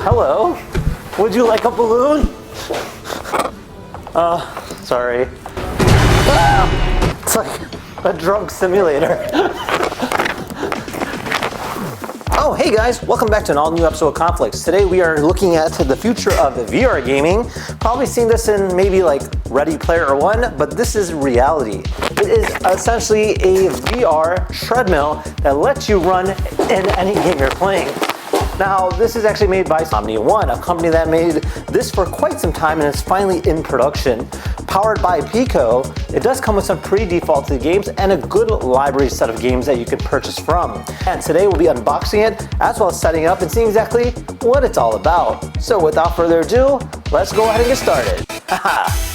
hello. Would you like a balloon? Sorry. Ah! It's like a drunk simulator. Oh, hey guys, welcome back to an all new episode of KhanFlicks. Today we are looking at the future of VR gaming. Probably seen this in maybe like Ready Player One, but this is reality. It is essentially a VR treadmill that lets you run in any game you're playing. Now, this is actually made by Omni One, a company that made this for quite some time and it's finally in production. Powered by Pico, it does come with some pre-defaulted games and a good library set of games that you can purchase from. And today we'll be unboxing it, as well as setting up and seeing exactly what it's all about. So without further ado, let's go ahead and get started. Haha.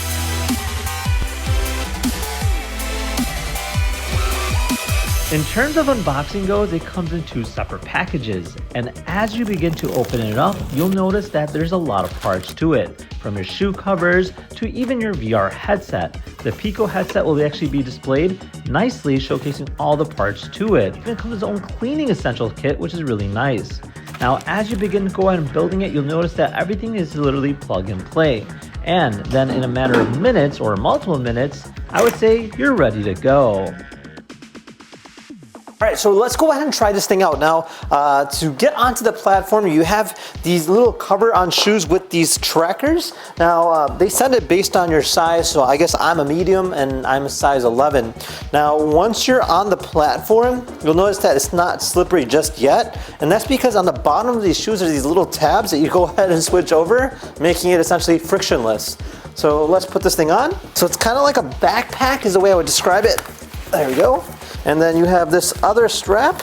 In terms of unboxing goes, it comes in two separate packages, and as you begin to open it up, you'll notice that there's a lot of parts to it, from your shoe covers to even your VR headset. The Pico headset will actually be displayed nicely, showcasing all the parts to it. It even comes with its own cleaning essentials kit, which is really nice. Now, as you begin to go ahead and building it, you'll notice that everything is literally plug and play. And then in a matter of minutes or multiple minutes, I would say you're ready to go. All right, so let's go ahead and try this thing out. Now, to get onto the platform, you have these little cover on shoes with these trackers. Now, they send it based on your size, so I guess I'm a medium and I'm a size 11. Now, once you're on the platform, you'll notice that it's not slippery just yet, and that's because on the bottom of these shoes are these little tabs that you go ahead and switch over, making it essentially frictionless. So let's put this thing on. So it's kind of like a backpack is the way I would describe it. There we go. And then you have this other strap,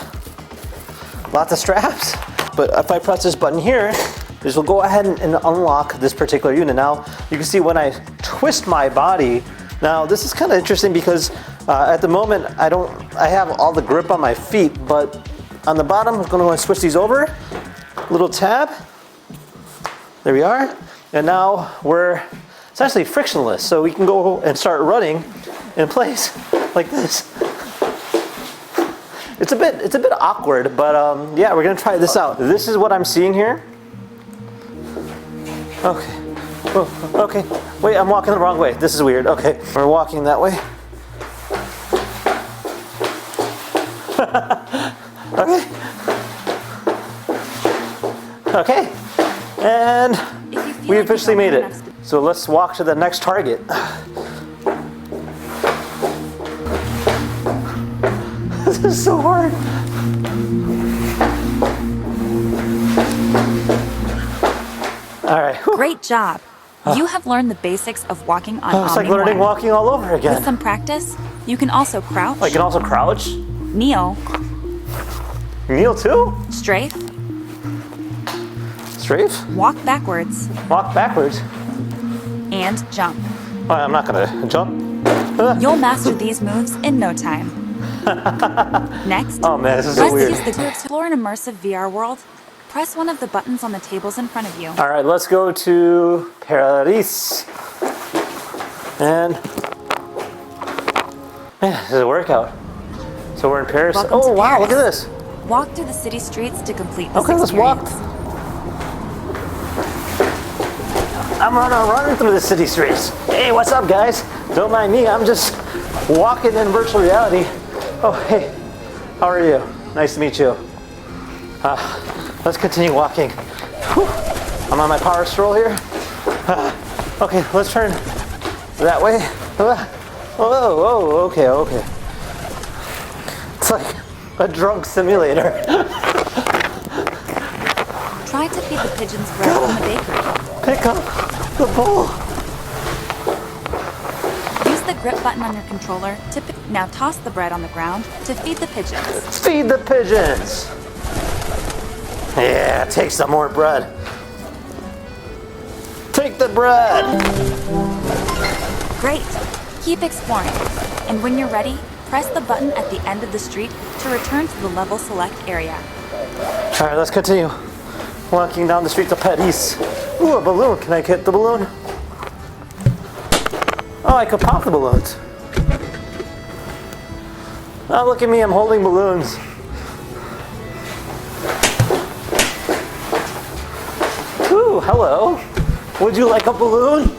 lots of straps. But if I press this button here, this will go ahead and unlock this particular unit. Now, you can see when I twist my body, now this is kind of interesting because at the moment I have all the grip on my feet, but on the bottom, I'm gonna switch these over, little tab, there we are. And now we're essentially frictionless, so we can go and start running in place like this. It's a bit awkward, but yeah, we're gonna try this out. This is what I'm seeing here. Okay. Oh, okay. Wait, I'm walking the wrong way. This is weird. Okay, we're walking that way. Okay. Okay. And we officially made it. So let's walk to the next target. This is so hard. All right. Whew. Great job. You have learned the basics of walking on Omni One. It's like learning walking all over again. With some practice, you can also crouch. I can also crouch? Kneel. Kneel too? Strafe. Strafe? Walk backwards. Walk backwards? And jump. Oh, I'm not gonna jump. You'll master these moves in no time. Next, oh man, this is so weird. To explore an immersive VR world, press one of the buttons on the tables in front of you. All right, let's go to Paris. And man, this is a workout. So we're in Paris. Welcome oh to wow, Paris. look at this. Walk through the city streets to complete this Okay, let's walk. I'm running through the city streets. Hey, what's up, guys? Don't mind me. I'm just walking in virtual reality. Oh, hey, how are you? Nice to meet you. Let's continue walking. Whew. I'm on my power stroll here. Okay, let's turn that way. Whoa, okay. It's like a drunk simulator. Try to feed the pigeons bread from the bakery. Pick up the bowl. The grip button on your controller to now toss the bread on the ground to feed the pigeons. Feed the pigeons. Yeah, take some more bread. Take the bread. Great. Keep exploring. And when you're ready, press the button at the end of the street to return to the level select area. All right, let's continue. Walking down the streets of Paris. Ooh, a balloon. Can I hit the balloon? Oh, I could pop the balloons. Oh, look at me, I'm holding balloons. Ooh, hello. Would you like a balloon?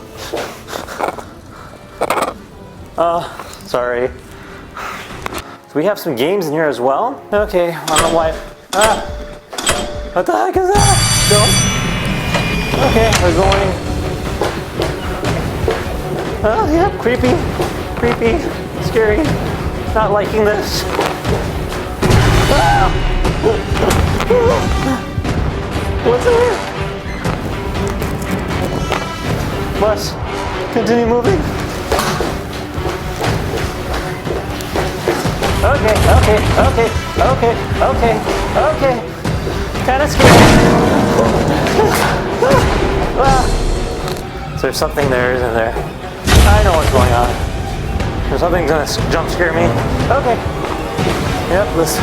Sorry. So we have some games in here as well. Okay, I don't know why. What the heck is that? Okay, we're going. Yeah, creepy, scary. Not liking this. What's in here? Must continue moving. Okay. Kind of scary. So there's something there, isn't there? I know what's going on. There's something gonna jump scare me. Okay. Yep, let's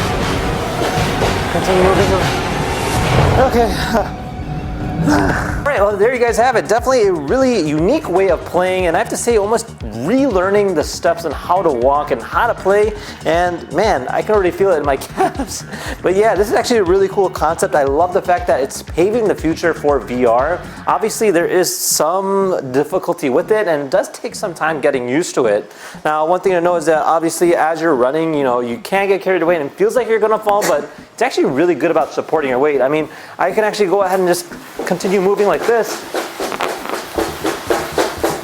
continue moving. Okay. Alright, well there you guys have it. Definitely a really unique way of playing, and I have to say almost relearning the steps on how to walk and how to play, and man, I can already feel it in my calves. But yeah, this is actually a really cool concept. I love the fact that it's paving the future for VR. Obviously there is some difficulty with it, and it does take some time getting used to it. Now one thing to know is that obviously as you're running, you know, you can get carried away and it feels like you're gonna fall, but it's actually really good about supporting your weight. I mean, I can actually go ahead and just continue moving like this.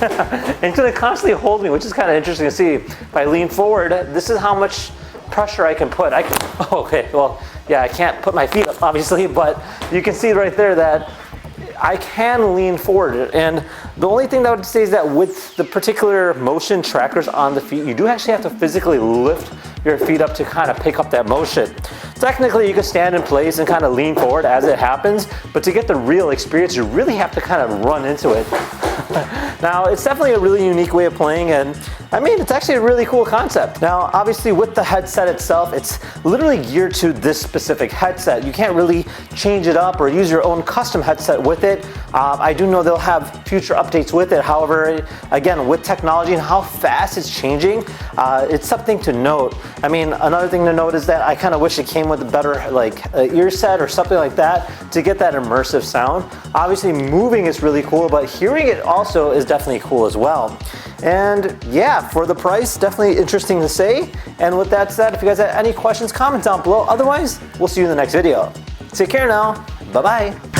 And it's going to constantly hold me, which is kind of interesting to see. If I lean forward, this is how much pressure I can put. Okay, well, yeah, I can't put my feet up, obviously, but you can see right there that I can lean forward. And the only thing that I would say is that with the particular motion trackers on the feet, you do actually have to physically lift your feet up to kind of pick up that motion. Technically, you can stand in place and kind of lean forward as it happens, but to get the real experience, you really have to kind of run into it. Now, it's definitely a really unique way of playing, and I mean, it's actually a really cool concept. Now, obviously with the headset itself, it's literally geared to this specific headset. You can't really change it up or use your own custom headset with it. I do know they'll have future updates with it. However, again, with technology and how fast it's changing, it's something to note. I mean, another thing to note is that I kind of wish it came with a better ear set or something like that to get that immersive sound. Obviously moving is really cool, but hearing it also is definitely cool as well. And yeah, for the price, definitely interesting to say. And with that said, if you guys have any questions, comment down below. Otherwise, we'll see you in the next video. Take care now. Bye-bye.